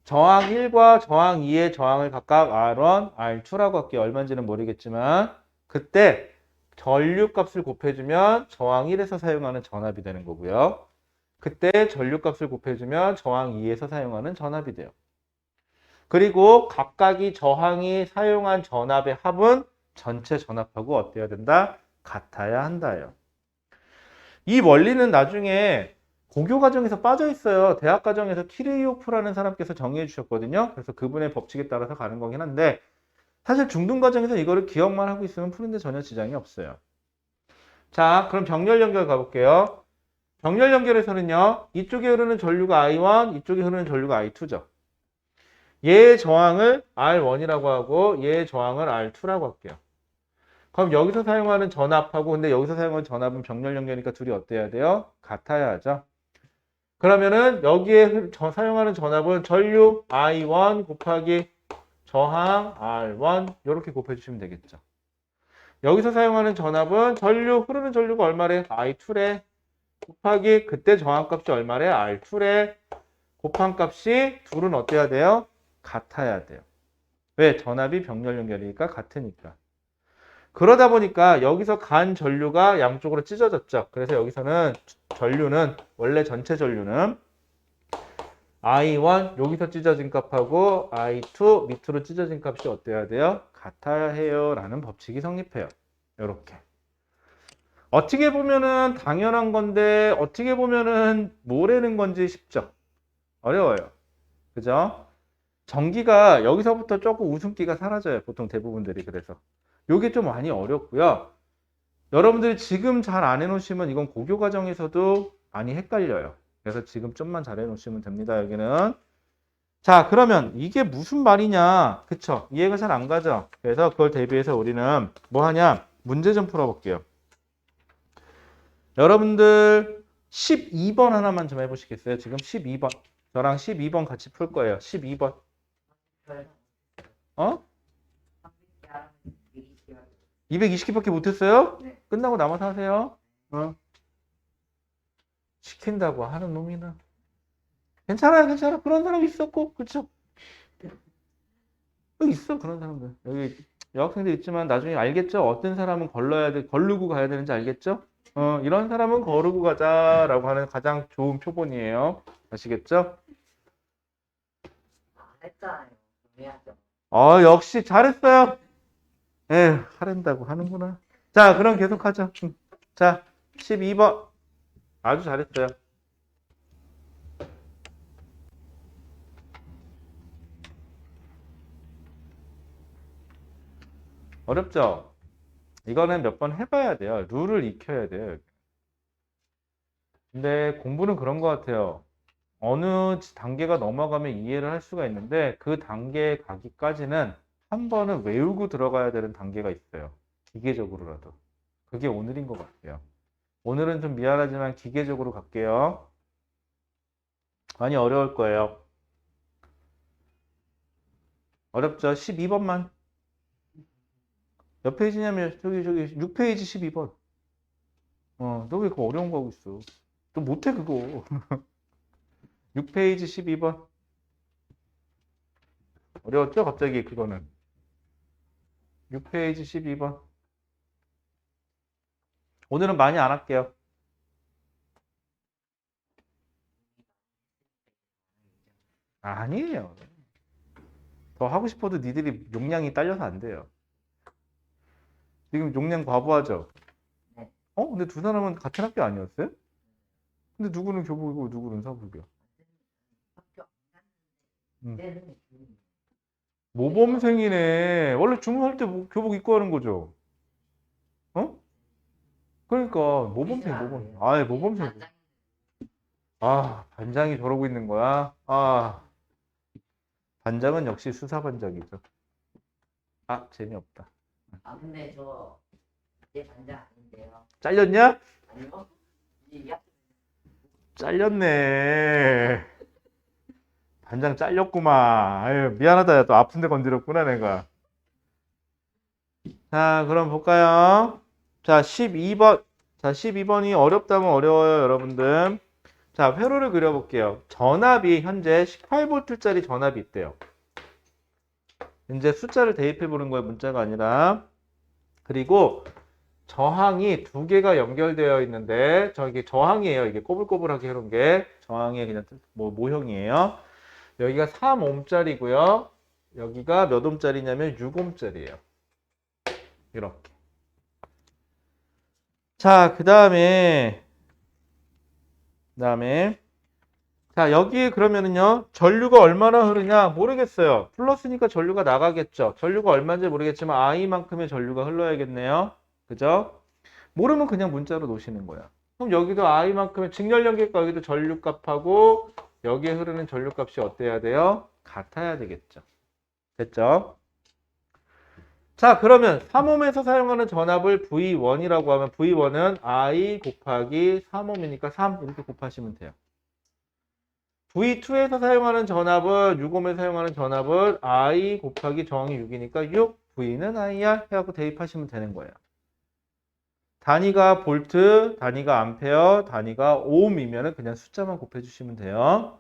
S1: 저항 1과 저항 2의 저항을 각각 R1, R2라고 할게요. 얼마인지는 모르겠지만 그때 전류값을 곱해주면 저항 1에서 사용하는 전압이 되는 거고요. 그때 전류값을 곱해주면 저항 2에서 사용하는 전압이 돼요. 그리고 각각이 저항이 사용한 전압의 합은 전체 전압하고 어때야 된다? 같아야 한다예요. 이 원리는 나중에 고교 과정에서 빠져 있어요. 대학 과정에서 키르이오프라는 사람께서 정의해 주셨거든요. 그래서 그분의 법칙에 따라서 가는 거긴 한데 사실 중등 과정에서 이거를 기억만 하고 있으면 푸는데 전혀 지장이 없어요. 자, 그럼 병렬 연결 가볼게요. 병렬 연결에서는요. 이쪽에 흐르는 전류가 I1, 이쪽에 흐르는 전류가 I2죠. 얘의 저항을 R1이라고 하고 얘의 저항을 R2라고 할게요. 그럼 여기서 사용하는 전압하고 근데 여기서 사용하는 전압은 병렬 연결이니까 둘이 어때야 돼요? 같아야 하죠. 그러면은 여기에 사용하는 전압은 전류 I1 곱하기 저항 R1 이렇게 곱해주시면 되겠죠. 여기서 사용하는 전압은 흐르는 전류가 얼마래? I2래. 곱하기 그때 저항값이 얼마래? R2래. 곱한 값이 둘은 어때야 돼요? 같아야 돼요. 왜? 전압이 병렬 연결이니까 같으니까. 그러다 보니까 여기서 간 전류가 양쪽으로 찢어졌죠. 그래서 여기서는 전류는 원래 전체 전류는 I1 여기서 찢어진 값하고 I2 밑으로 찢어진 값이 어때야 돼요? 같아야 해요 라는 법칙이 성립해요. 이렇게 어떻게 보면은 당연한 건데 어떻게 보면은 뭐라는 건지 쉽죠? 어려워요. 그죠? 전기가 여기서부터 조금 웃음기가 사라져요. 보통 대부분들이. 그래서 요게 좀 많이 어렵고요. 여러분들이 지금 잘 안 해놓으시면 이건 고교 과정에서도 많이 헷갈려요. 그래서 지금 좀만 잘 해놓으시면 됩니다. 여기는. 자, 그러면 이게 무슨 말이냐? 그쵸? 이해가 잘 안 가죠? 그래서 그걸 대비해서 우리는 뭐 하냐? 문제 좀 풀어볼게요. 여러분들 12번 하나만 좀 해보시겠어요? 지금 12번. 저랑 12번 같이 풀 거예요. 12번. 어? 220개밖에 못했어요?
S2: 네.
S1: 끝나고 남아서 하세요. 어? 시킨다고 하는 놈이나. 괜찮아요, 괜찮아. 그런 사람 있었고, 그쵸? 여기 있어, 그런 사람들. 여기 여학생들 있지만 나중에 알겠죠? 어떤 사람은 걸르고 가야 되는지 알겠죠? 이런 사람은 거르고 가자라고 하는 가장 좋은 표본이에요. 아시겠죠?
S2: 했잖아요. 해야죠.
S1: 역시 잘했어요. 에 하랜다고 하는구나. 자, 그럼 계속하죠. 자, 12번. 아주 잘했어요. 어렵죠? 이거는 몇 번 해봐야 돼요. 룰을 익혀야 돼요. 근데 공부는 그런 것 같아요. 어느 단계가 넘어가면 이해를 할 수가 있는데 그 단계에 가기까지는 한 번은 외우고 들어가야 되는 단계가 있어요. 기계적으로라도. 그게 오늘인 것 같아요. 오늘은 좀 미안하지만 기계적으로 갈게요. 많이 어려울 거예요. 어렵죠? 12번만. 몇 페이지냐면 저기 6페이지 12번. 너 왜 그거 어려운 거 하고 있어? 너 못해 그거. 6페이지 12번. 어려웠죠? 갑자기 그거는. 6페이지 12번. 오늘은 많이 안 할게요. 아니에요. 더 하고 싶어도 니들이 용량이 딸려서 안 돼요. 지금 용량 과부하죠?
S2: 네.
S1: 근데 두 사람은 같은 학교 아니었어요? 근데 누구는 교복이고 누구는 사복이야.
S2: 학교
S1: 음.
S2: 때는
S1: 모범생이네. 원래 주문할 때 교복 입고 하는 거죠? 어? 그러니까 모범생. 아예 모범생. 반장이 저러고 있는 거야? 반장은 역시 수사반장이죠. 재미없다.
S2: 근데 저 내 반장 아닌데요.
S1: 잘렸냐?
S2: 아니요? 이야?
S1: 잘렸네. 반장 잘렸구만. 아유, 미안하다. 야, 또 아픈데 건드렸구나, 내가. 자, 그럼 볼까요? 자, 12번. 자, 12번이 어렵다면 어려워요, 여러분들. 자, 회로를 그려볼게요. 전압이 현재 18V짜리 전압이 있대요. 이제 숫자를 대입해 보는 거예요, 문자가 아니라. 그리고 저항이 두 개가 연결되어 있는데, 저기 저항이에요. 이게 꼬불꼬불하게 해놓은 게. 저항의 그냥 모형이에요. 여기가 3ohm짜리고요. 여기가 몇 ohm짜리냐면 6ohm짜리예요. 이렇게. 자, 그 다음에 자, 여기에 그러면은요, 전류가 얼마나 흐르냐 모르겠어요. 플러스니까 전류가 나가겠죠. 전류가 얼마인지 모르겠지만 I만큼의 전류가 흘러야겠네요. 그죠? 모르면 그냥 문자로 놓으시는 거야. 그럼 여기도 I만큼의 직렬 연결과 여기도 전류값하고 여기에 흐르는 전류값이 어때야 돼요? 같아야 되겠죠. 됐죠? 자, 그러면 3ohm에서 사용하는 전압을 V1이라고 하면 V1은 I 곱하기 3ohm이니까 3 이렇게 곱하시면 돼요. V2에서 사용하는 전압을 6ohm에 사용하는 전압을 I 곱하기 저항이 6이니까 6, V는 IR 해갖고 대입하시면 되는 거예요. 단위가 볼트, 단위가 암페어, 단위가 ohm이면 그냥 숫자만 곱해주시면 돼요.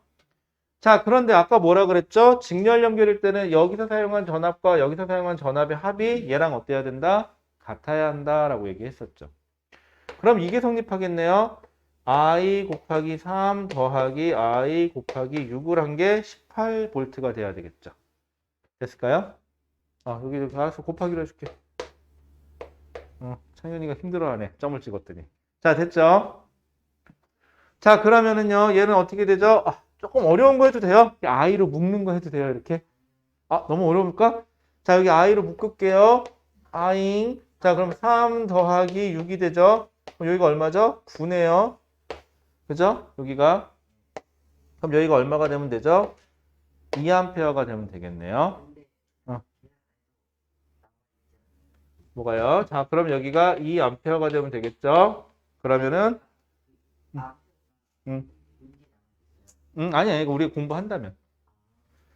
S1: 자, 그런데 아까 뭐라 그랬죠? 직렬 연결일 때는 여기서 사용한 전압과 여기서 사용한 전압의 합이 얘랑 어때야 된다? 같아야 한다라고 얘기했었죠. 그럼 이게 성립하겠네요. I 곱하기 3 더하기 I 곱하기 6을 한 게 18V가 돼야 되겠죠. 됐을까요? 여기 알아서 곱하기로 해줄게. 창현이가 힘들어하네. 점을 찍었더니. 자, 됐죠? 자, 그러면은요, 얘는 어떻게 되죠? 조금 어려운 거 해도 돼요. I로 묶는 거 해도 돼요, 이렇게. 너무 어려울까? 자, 여기 I로 묶을게요. I. 자, 그럼 3 더하기 6이 되죠? 그럼 여기가 얼마죠? 9네요. 그죠? 여기가. 그럼 여기가 얼마가 되면 되죠? 2A가 되면 되겠네요. 뭐가요? 자, 그럼 여기가 2A가 되면 되겠죠? 그러면은, 아니야. 이거 우리 공부한다면.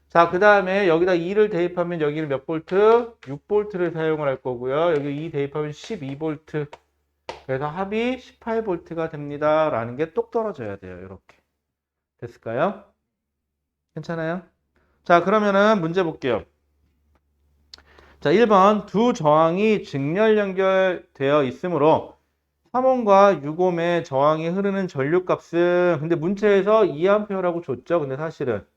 S1: 자, 그 다음에 여기다 2를 대입하면 여기는 몇 볼트? 6볼트를 사용을 할 거고요. 여기 2 대입하면 12볼트. 그래서 합이 18V가 됩니다. 라는 게 똑 떨어져야 돼요. 이렇게. 됐을까요? 괜찮아요? 자, 그러면은 문제 볼게요. 자, 1번 두 저항이 직렬 연결되어 있으므로 3옴과 6옴의 저항이 흐르는 전류값은 근데 문제에서 2A라고 줬죠. 근데 사실은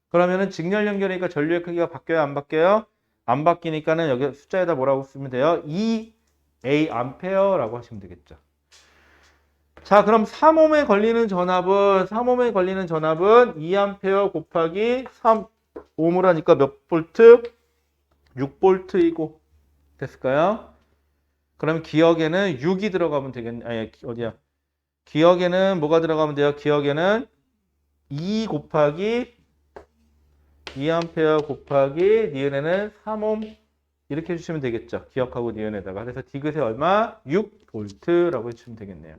S1: 그러면은 직렬 연결이니까 전류의 크기가 바뀌어요? 안 바뀌어요? 안 바뀌니까는 여기 숫자에다 뭐라고 쓰면 돼요? 2A라고 하시면 되겠죠. 자, 그럼 3옴에 걸리는 전압은 2A 곱하기 3옴을 하니까 몇 볼트? 6볼트이고 됐을까요? 그럼 기억에는 6이 들어가면 되겠네. 아니, 어디야? 기억에는 뭐가 들어가면 돼요? 기억에는 2 곱하기 2A 곱하기 니은에는 3옴 이렇게 해주시면 되겠죠. 기억하고 니은에다가. 그래서 디귿에 얼마? 6V라고 해주시면 되겠네요.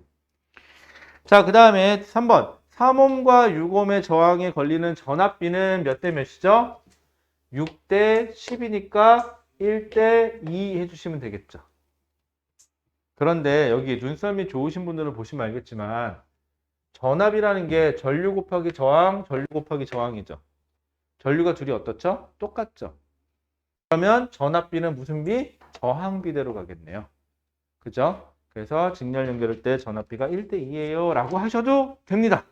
S1: 자, 그 다음에 3번. 3옴과 6옴의 저항에 걸리는 전압비는 몇 대 몇이죠? 6대 10이니까 1대 2 해주시면 되겠죠. 그런데 여기 눈썰미 좋으신 분들은 보시면 알겠지만 전압이라는 게 전류 곱하기 저항, 전류 곱하기 저항이죠. 전류가 둘이 어떻죠? 똑같죠. 그러면 전압비는 무슨 비? 저항비대로 가겠네요. 그죠? 그래서 직렬 연결할 때 전압비가 1대 2예요 라고 하셔도 됩니다.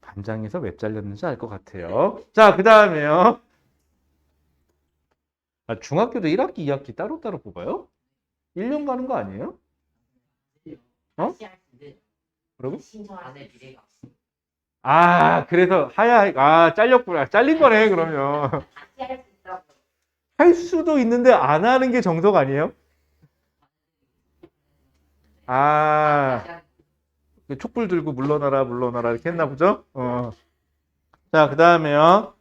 S1: 반장에서 왜 잘렸는지 알 것 같아요. 자, 그 다음에요. 중학교도 1학기, 2학기 따로따로 뽑아요? 1년 가는 거 아니에요? 어? 그러고?
S2: 신청하는 비례가
S1: 그래서 잘렸구나. 잘린 거네, 그러면.
S2: 같이 할 수 있다고.
S1: 할 수도 있는데 안 하는 게 정석 아니에요? 촛불 들고 물러나라, 물러나라 이렇게 했나 보죠? 자, 그 다음에요.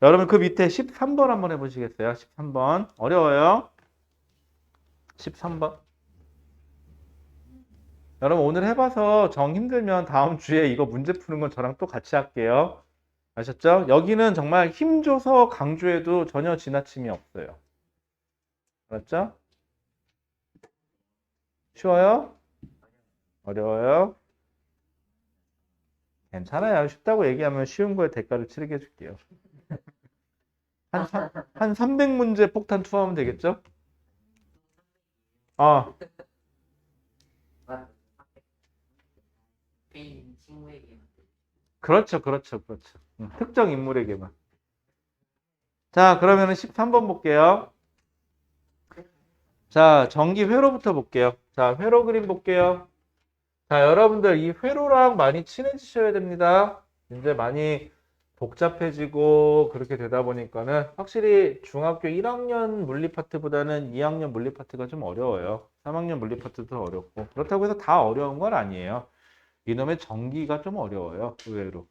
S1: 여러분 그 밑에 13번 한번 해보시겠어요? 13번. 어려워요. 13번. 여러분 오늘 해봐서 정 힘들면 다음 주에 이거 문제 푸는 건 저랑 또 같이 할게요. 아셨죠? 여기는 정말 힘줘서 강조해도 전혀 지나침이 없어요. 알았죠? 쉬워요? 어려워요? 괜찮아요. 쉽다고 얘기하면 쉬운 거에 대가를 치르게 해줄게요. 한 300문제 폭탄 투하하면 되겠죠?
S2: 개인 친구에게
S1: 그렇죠. 특정 인물에게만. 자, 그러면은 13번 볼게요. 자, 전기 회로부터 볼게요. 자, 회로 그림 볼게요. 자, 여러분들 이 회로랑 많이 친해지셔야 됩니다. 이제 많이 복잡해지고 그렇게 되다 보니까는 확실히 중학교 1학년 물리 파트보다는 2학년 물리 파트가 좀 어려워요. 3학년 물리 파트도 더 어렵고. 그렇다고 해서 다 어려운 건 아니에요. 이놈의 전기가 좀 어려워요. 의외로.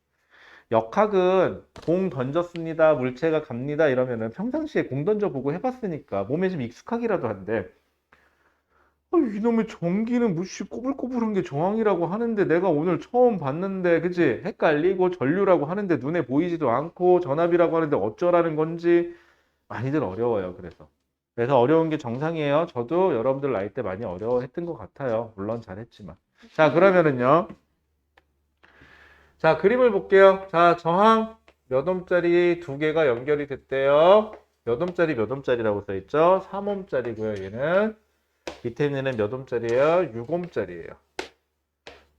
S1: 역학은 공 던졌습니다. 물체가 갑니다. 이러면은 평상시에 공 던져보고 해봤으니까 몸에 좀 익숙하기라도 한데 이놈의 전기는 무시 꼬불꼬불한 게 저항이라고 하는데 내가 오늘 처음 봤는데 그치? 헷갈리고 전류라고 하는데 눈에 보이지도 않고 전압이라고 하는데 어쩌라는 건지 많이들 어려워요. 그래서 어려운 게 정상이에요. 저도 여러분들 나이 때 많이 어려워했던 것 같아요. 물론 잘했지만. 자, 그러면은요. 자, 그림을 볼게요. 자, 저항 몇 옴짜리 두 개가 연결이 됐대요. 몇 옴짜리 몇 옴짜리라고 써있죠? 3옴짜리고요. 얘는 밑에 있는 애는 몇 옴짜리예요? 6옴짜리예요.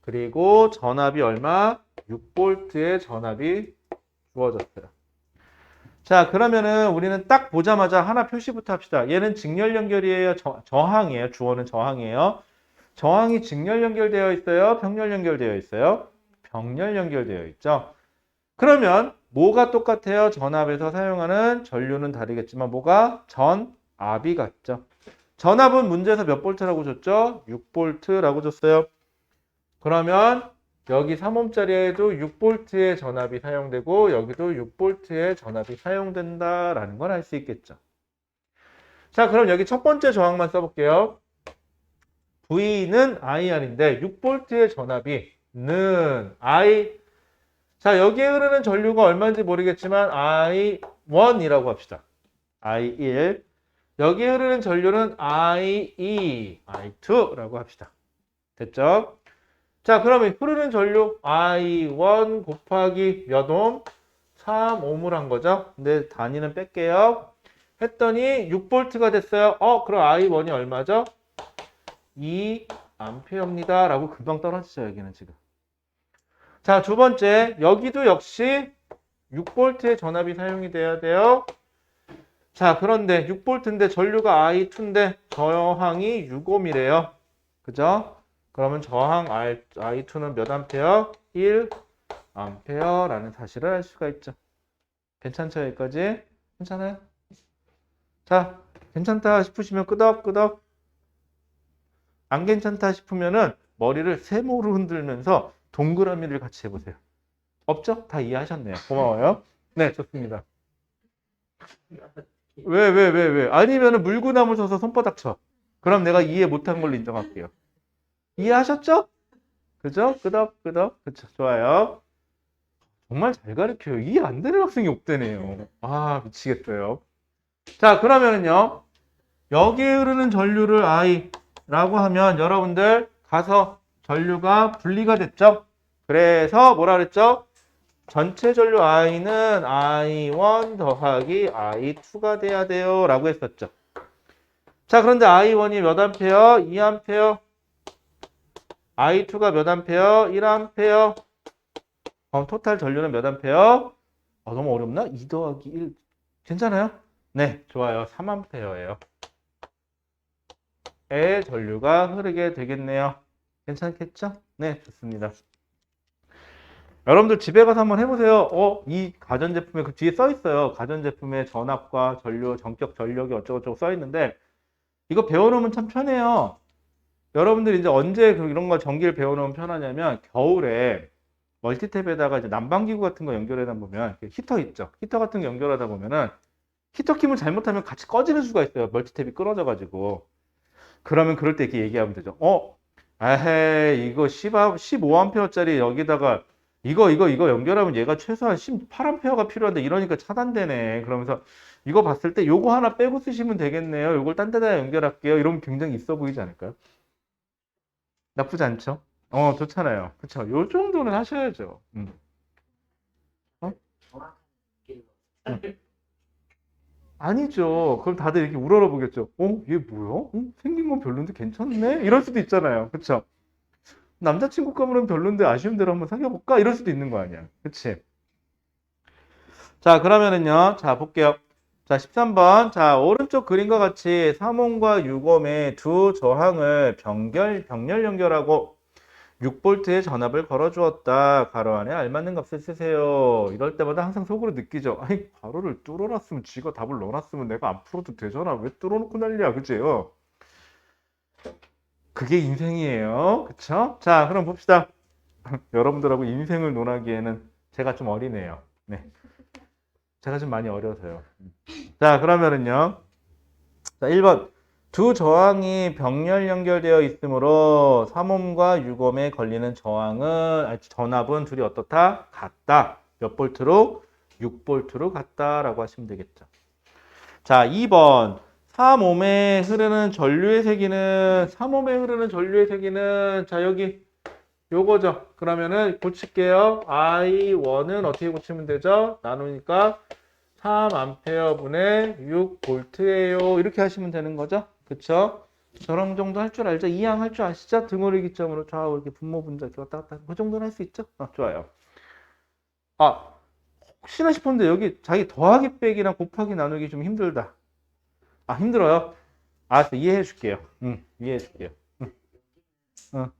S1: 그리고 전압이 얼마? 6V의 전압이 주어졌어요. 자, 그러면은 우리는 딱 보자마자 하나 표시부터 합시다. 얘는 직렬 연결이에요? 저항이에요? 주어는 저항이에요? 저항이 직렬 연결되어 있어요? 병렬 연결되어 있어요? 병렬 연결되어 있죠. 그러면 뭐가 똑같아요? 전압에서 사용하는 전류는 다르겠지만 뭐가? 전압이 같죠. 전압은 문제에서 몇 볼트라고 줬죠? 6볼트라고 줬어요. 그러면 여기 3옴짜리에도 6볼트의 전압이 사용되고 여기도 6볼트의 전압이 사용된다라는 걸 알 수 있겠죠. 자, 그럼 여기 첫 번째 저항만 써볼게요. V는 IR인데 6볼트의 전압이 는 I. 자, 여기에 흐르는 전류가 얼마인지 모르겠지만 I1이라고 합시다. I1. 여기에 흐르는 전류는 I2, I2라고 합시다. 됐죠? 자, 그러면 흐르는 전류 I1 곱하기 몇 옴? 3옴을 한 거죠. 근데 단위는 뺄게요. 했더니 6볼트가 됐어요. 그럼 I1이 얼마죠? 2A입니다. 라고 금방 떨어지죠, 여기는 지금. 자, 두 번째. 여기도 역시 6볼트의 전압이 사용이 돼야 돼요. 자, 그런데 6볼트인데 전류가 I2인데 저항이 6옴이래요. 그죠? 그러면 저항 I2는 몇 암페어? 1암페어라는 사실을 알 수가 있죠. 괜찮죠? 여기까지? 괜찮아요? 자, 괜찮다 싶으시면 끄덕끄덕. 안 괜찮다 싶으면은 머리를 세모로 흔들면서 동그라미를 같이 해보세요. 없죠? 다 이해하셨네요. 고마워요. 네, 좋습니다. 왜? 아니면은 물구나무 서서 손바닥 쳐. 그럼 내가 이해 못한 걸로 인정할게요. 이해하셨죠? 그죠? 끄덕끄덕. 그쵸? 좋아요. 정말 잘 가르쳐요. 이해 안 되는 학생이 없대네요. 아, 미치겠어요. 자, 그러면은요. 여기에 흐르는 전류를 I라고 하면 여러분들 가서 전류가 분리가 됐죠? 그래서 뭐라 그랬죠? 전체 전류 I는 I1 더하기 I2가 돼야 돼요. 라고 했었죠. 자, 그런데 I1이 몇 암페어? 2암페어. I2가 몇 암페어? 1암페어. 그럼 토탈 전류는 몇 암페어? 너무 어렵나? 2 더하기 1. 괜찮아요? 네, 좋아요. 3암페어예요. 의 전류가 흐르게 되겠네요. 괜찮겠죠? 네, 좋습니다. 여러분들 집에 가서 한번 해보세요. 이 가전제품에 그 뒤에 써 있어요. 가전제품의 전압과 전류, 전격 전력이 어쩌고저쩌고 써 있는데 이거 배워놓으면 참 편해요. 여러분들이 이제 언제 이런 거 전기를 배워놓으면 편하냐면 겨울에 멀티탭에다가 이제 난방기구 같은 거 연결하다 보면 히터 있죠. 히터 같은 거 연결하다 보면은 히터 킴을 잘못하면 같이 꺼지는 수가 있어요. 멀티탭이 끊어져가지고. 그러면 그럴 때 이렇게 얘기하면 되죠. 에헤이, 이거 15A짜리 여기다가 이거 연결하면 얘가 최소한 18A가 필요한데 이러니까 차단되네. 그러면서 이거 봤을 때 요거 하나 빼고 쓰시면 되겠네요. 요걸 딴 데다 연결할게요. 이러면 굉장히 있어 보이지 않을까요? 나쁘지 않죠? 좋잖아요. 그쵸? 요 정도는 하셔야죠.
S2: 정확한 길로.
S1: 아니죠. 그럼 다들 이렇게 우러러보겠죠. 얘 뭐야? 생긴 건 별론데 괜찮네? 이럴 수도 있잖아요. 그쵸? 남자친구 가면은 별론데 아쉬운 대로 한번 사귀어볼까? 이럴 수도 있는 거 아니야. 그치? 자, 그러면은요. 자, 볼게요. 자, 13번. 자, 오른쪽 그림과 같이 3옴과 6옴의 두 저항을 병렬 연결하고 6볼트의 전압을 걸어주었다. 가로 안에 알맞는 값을 쓰세요. 이럴 때마다 항상 속으로 느끼죠. 아니, 가로를 뚫어놨으면 지가 답을 넣어놨으면 내가 안 풀어도 되잖아. 왜 뚫어놓고 난리야. 그치요? 그게 인생이에요. 그쵸? 자, 그럼 봅시다. 여러분들하고 인생을 논하기에는 제가 좀 어리네요. 네. 제가 좀 많이 어려서요. 자, 그러면은요. 자, 1번. 두 저항이 병렬 연결되어 있으므로 3옴과 6옴에 걸리는 전압은 둘이 어떻다? 같다. 몇 볼트로? 6볼트로 같다라고 하시면 되겠죠. 자, 2번. 3옴에 흐르는 전류의 세기는 자, 여기 요거죠. 그러면은 고칠게요. I1은 어떻게 고치면 되죠? 나누니까 3A 분의 6V예요. 이렇게 하시면 되는 거죠. 그쵸? 저런 정도 할 줄 알죠? 이항 할 줄 아시죠? 등호를 기점으로 좌우 이렇게 분모 분자 이렇게 왔다 갔다 그 정도는 할 수 있죠? 좋아요. 아, 혹시나 싶었는데 여기 자기 더하기 빼기랑 곱하기 나누기 좀 힘들다. 아, 힘들어요? 알았어. 이해해 줄게요. 이해해 줄게요. 응.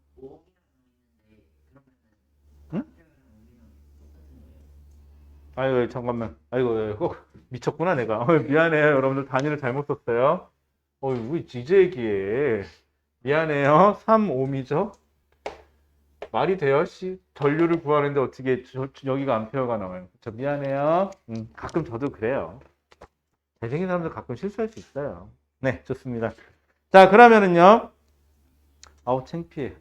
S1: 응? 아이고, 잠깐만. 아이고, 미쳤구나, 내가. 미안해요. 여러분들 단위를 잘못 썼어요. 우리 이제 얘기해. 미안해요. 3, 5미죠? 말이 돼요? 전류를 구하는데 어떻게 여기가 암페어가 나와요? 미안해요. 가끔 저도 그래요. 잘생긴 사람들 가끔 실수할 수 있어요. 네, 좋습니다. 자, 그러면은요. 아우, 창피해.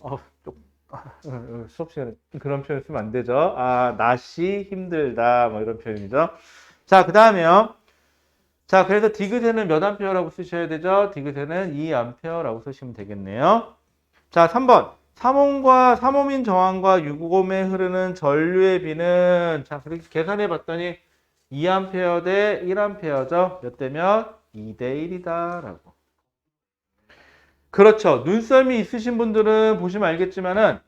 S1: 수업 시간에 그런 표현 쓰면 안 되죠. 낮이 힘들다. 뭐 이런 표현이죠. 자, 그 다음에요. 자, 그래서 디귿에는 몇 암페어라고 쓰셔야 되죠? 디귿에는 2암페어라고 쓰시면 되겠네요. 자, 3번. 3옴인 저항과 6옴에 흐르는 전류의 비는, 자, 그렇게 계산해 봤더니 2A 대 1A죠. 몇 대면? 2대 1이다라고. 그렇죠. 눈썰미 있으신 분들은 보시면 알겠지만은,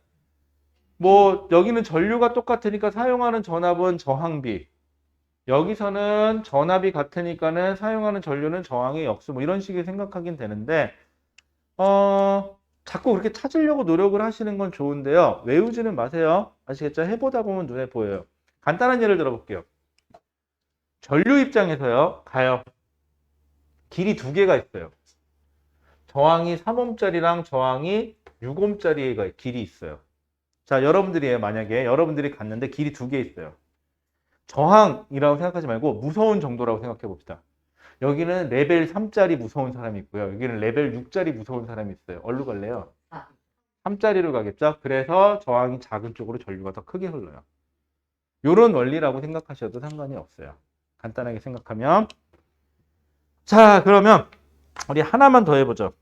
S1: 뭐, 여기는 전류가 똑같으니까 사용하는 전압은 저항비. 여기서는 전압이 같으니까는 사용하는 전류는 저항의 역수. 뭐 이런 식의 생각하긴 되는데, 자꾸 그렇게 찾으려고 노력을 하시는 건 좋은데요. 외우지는 마세요. 아시겠죠? 해보다 보면 눈에 보여요. 간단한 예를 들어볼게요. 전류 입장에서요. 가요. 길이 두 개가 있어요. 저항이 3옴짜리랑 저항이 6옴짜리가 길이 있어요. 자, 여러분들이에요. 만약에 여러분들이 갔는데 길이 두 개 있어요. 저항이라고 생각하지 말고 무서운 정도라고 생각해 봅시다. 여기는 레벨 3짜리 무서운 사람이 있고요. 여기는 레벨 6짜리 무서운 사람이 있어요. 어디로 갈래요? 3짜리로 가겠죠? 그래서 저항이 작은 쪽으로 전류가 더 크게 흘러요. 이런 원리라고 생각하셔도 상관이 없어요. 간단하게 생각하면. 자, 그러면 우리 하나만 더 해보죠.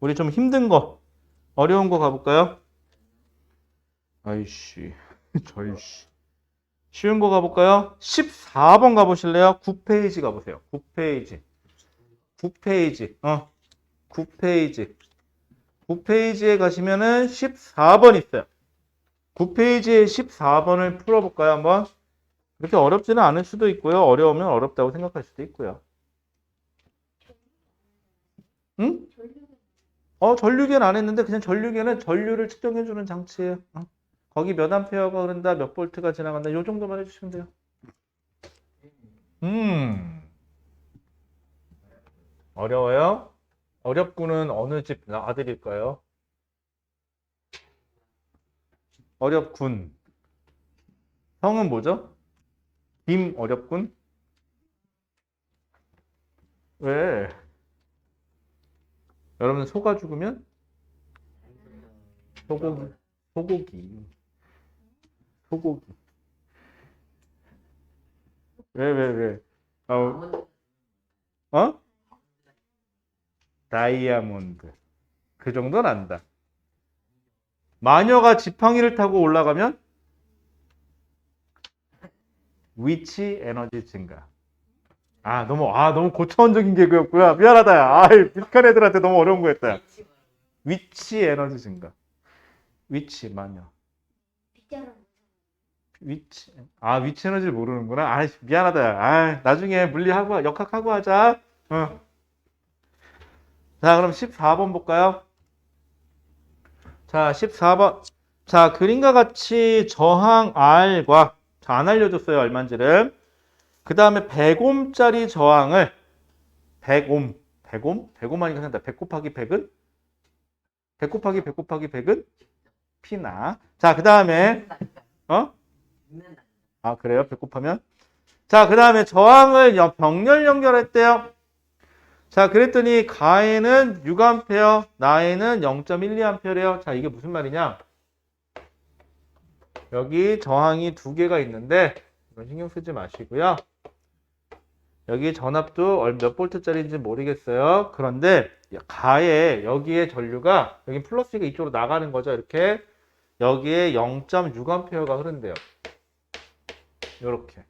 S1: 우리 좀 힘든 거, 어려운 거 가볼까요? 아이씨, 저이씨. 쉬운 거 가볼까요? 14번 가보실래요? 9페이지 가보세요. 9페이지. 9페이지. 9페이지. 9페이지에 가시면은 14번 있어요. 9페이지에 14번을 풀어볼까요? 한번. 그렇게 어렵지는 않을 수도 있고요. 어려우면 어렵다고 생각할 수도 있고요. 응? 전류계는 안 했는데 그냥 전류계는 전류를 측정해주는 장치예요. 거기 몇 암페어가 흐른다, 몇 볼트가 지나간다. 요 정도만 해주시면 돼요. 어려워요? 어렵군은 어느 집 아들일까요? 어렵군. 성은 뭐죠? 김어렵군? 왜? 여러분 소가 죽으면? 소고기. 소고기. 소고기. 왜? 어? 다이아몬드. 그 정도는 안다. 마녀가 지팡이를 타고 올라가면? 위치 에너지 증가. 너무 고차원적인 개그였고요. 미안하다. 야. 비슷한 애들한테 너무 어려운 거였다. 위치 에너지 증가. 위치 마녀. 위치 에너지를 모르는구나. 미안하다. 나중에 물리하고 역학하고 하자. 자, 그럼 14번 볼까요? 자, 14번. 자, 그림과 같이 저항 R과 안 알려줬어요, 얼마인지를. 그 다음에 100옴짜리 저항을 100옴 하니까 생각나. 100 곱하기 100은? 100 곱하기 100 곱하기 100은? 피나. 자, 그 다음에 그래요? 100 곱하면? 자, 그 다음에 저항을 병렬 연결했대요. 자, 그랬더니 가에는 6A, 나에는 0.12A래요. 자, 이게 무슨 말이냐? 여기 저항이 두 개가 있는데 이건 신경 쓰지 마시고요. 여기 전압도 몇 볼트짜리인지 모르겠어요. 그런데 가에 여기에 전류가 여기 플러스가 이쪽으로 나가는 거죠. 이렇게. 여기에 0.6A가 흐른대요. 요렇게.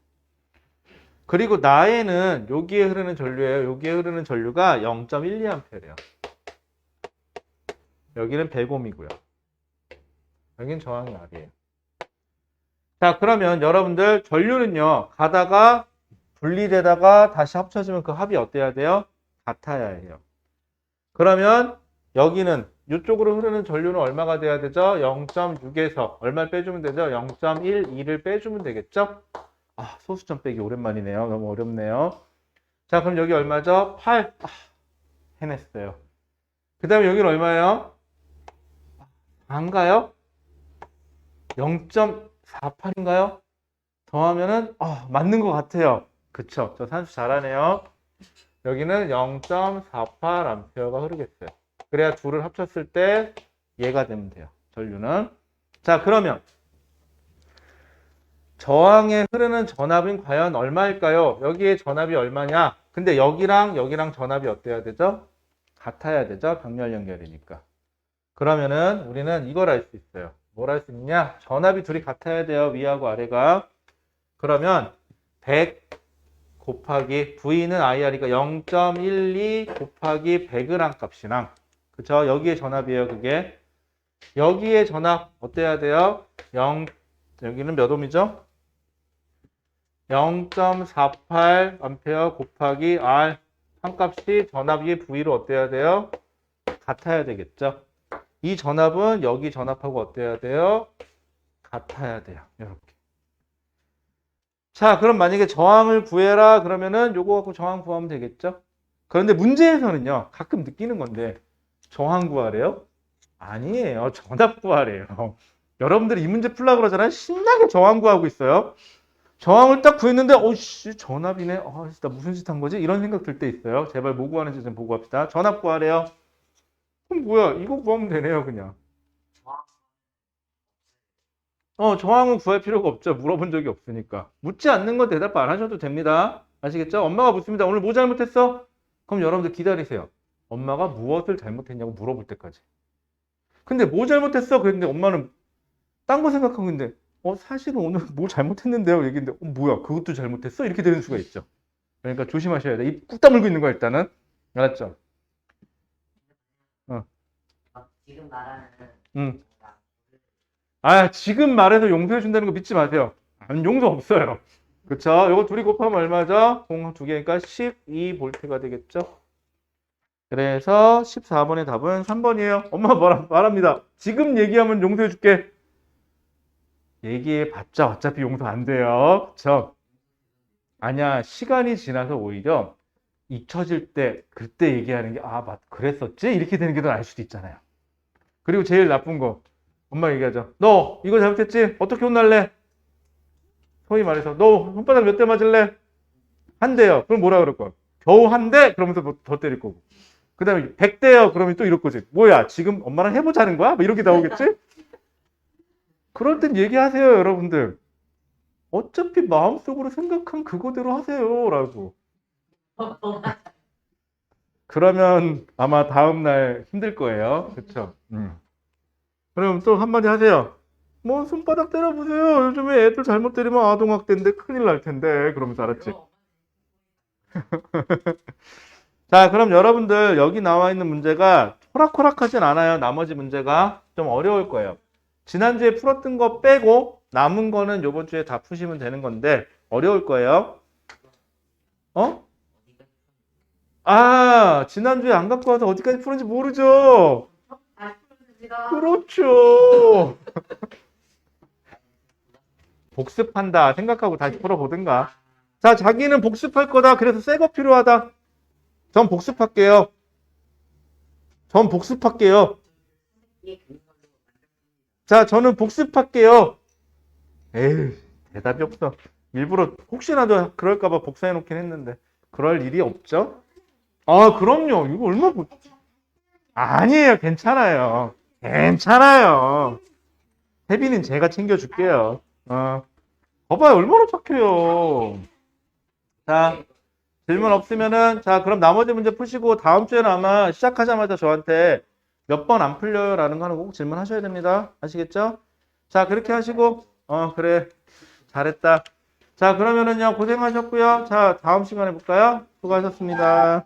S1: 그리고 나에는 여기에 흐르는 전류예요. 여기에 흐르는 전류가 0.12A래요. 여기는 100ohm이고요. 여기는 저항이 R이에요. 자, 그러면 여러분들 전류는요. 가다가 분리되다가 다시 합쳐지면 그 합이 어때야 돼요? 같아야 해요. 그러면 여기는 이쪽으로 흐르는 전류는 얼마가 돼야 되죠? 0.6에서 얼마를 빼주면 되죠? 0.12를 빼주면 되겠죠? 아, 소수점 빼기 오랜만이네요. 너무 어렵네요. 자, 그럼 여기 얼마죠? 8. 해냈어요. 그 다음에 여기는 얼마예요? 안 가요? 0.48인가요? 더하면은 맞는 것 같아요. 그쵸? 저 산수 잘하네요. 여기는 0.48A가 흐르겠어요. 그래야 둘을 합쳤을 때 얘가 되면 돼요. 전류는. 자, 그러면 저항에 흐르는 전압은 과연 얼마일까요? 여기에 전압이 얼마냐? 근데 여기랑 전압이 어때야 되죠? 같아야 되죠? 병렬 연결이니까. 그러면은 우리는 이걸 알 수 있어요. 뭘 할 수 있냐? 전압이 둘이 같아야 돼요. 위하고 아래가. 그러면 100 곱하기 V는 IR이니까 0.12 곱하기 100을 한 값이랑 그쵸? 여기에 전압이에요. 그게. 여기에 전압 어때야 돼요? 여기는 몇 옴이죠? 0.48A 곱하기 R 한 값이 전압이 V로 어때야 돼요? 같아야 되겠죠? 이 전압은 여기 전압하고 어때야 돼요? 같아야 돼요. 이렇게. 자, 그럼 만약에 저항을 구해라 그러면은 요거 갖고 저항 구하면 되겠죠? 그런데 문제에서는요. 가끔 느끼는 건데 저항 구하래요? 아니에요. 전압 구하래요. 여러분들이 이 문제 풀려고 그러잖아요. 신나게 저항 구하고 있어요. 저항을 딱 구했는데 씨 전압이네. 나 무슨 짓 한 거지? 이런 생각 들 때 있어요. 제발 뭐 구하는지 좀 보고 합시다. 전압 구하래요. 그럼 뭐야? 이거 구하면 되네요, 그냥. 저항은 구할 필요가 없죠. 물어본 적이 없으니까. 묻지 않는 건 대답 안 하셔도 됩니다. 아시겠죠? 엄마가 묻습니다. 오늘 뭐 잘못했어? 그럼 여러분들 기다리세요. 엄마가 무엇을 잘못했냐고 물어볼 때까지. 근데 뭐 잘못했어? 그랬는데 엄마는 딴 거 생각하고 있는데 사실은 오늘 뭐 잘못했는데요? 얘기인데 뭐야? 그것도 잘못했어? 이렇게 되는 수가 있죠. 그러니까 조심하셔야 돼. 입 꾹 다물고 있는 거야, 일단은. 알았죠?
S2: 지금 말하는
S1: 응. 지금 말해서 용서해 준다는 거 믿지 마세요. 용서 없어요. 그쵸? 요거 둘이 곱하면 얼마죠? 공 두 개니까 12V가 되겠죠? 그래서 14번의 답은 3번이에요. 엄마 말합니다. 지금 얘기하면 용서해 줄게. 얘기해 봤자 어차피 용서 안 돼요. 그쵸? 아니야. 시간이 지나서 오히려 잊혀질 때 그때 얘기하는 게 그랬었지? 이렇게 되는 게 더 나을 수도 있잖아요. 그리고 제일 나쁜 거 엄마 얘기하죠. 너 이거 잘못했지? 어떻게 혼날래? 소위 말해서 너 손바닥 몇 대 맞을래? 한 대요. 그럼 뭐라 그럴 거야? 겨우 한 대? 그러면서 뭐 더 때릴 거고. 그 다음에 100대요. 그러면 또 이럴 거지. 뭐야 지금 엄마랑 해보자는 거야? 뭐 이렇게 나오겠지? 그럴 땐 얘기하세요 여러분들. 어차피 마음속으로 생각한 그거대로 하세요 라고. 그러면 아마 다음날 힘들 거예요. 그쵸? 그럼 또 한마디 하세요. 뭐 손바닥 때려보세요. 요즘에 애들 잘못 때리면 아동학대인데 큰일 날 텐데. 그러면서 알았지? 자, 그럼 여러분들 여기 나와 있는 문제가 호락호락하진 않아요. 나머지 문제가 좀 어려울 거예요. 지난주에 풀었던 거 빼고 남은 거는 요번 주에 다 푸시면 되는 건데 어려울 거예요. 지난주에 안 갖고 와서 어디까지 푸는지 모르죠? 그렇죠. 복습한다 생각하고 다시 풀어보든가. 자, 자기는 복습할 거다. 그래서 새 거 필요하다. 전 복습할게요. 자, 저는 복습할게요. 에이, 대답이 없어. 일부러 혹시나도 그럴까봐 복사해 놓긴 했는데 그럴 일이 없죠? 그럼요. 이거 얼마 아니에요. 괜찮아요. 혜빈이는 제가 챙겨줄게요. 봐봐요. 얼마나 착해요. 자, 질문 없으면은, 자, 그럼 나머지 문제 푸시고, 다음 주에는 아마 시작하자마자 저한테 몇 번 안 풀려요? 라는 거 하는 거 꼭 질문하셔야 됩니다. 아시겠죠? 자, 그렇게 하시고, 그래. 잘했다. 자, 그러면은요, 고생하셨고요. 자, 다음 시간에 볼까요? 수고하셨습니다.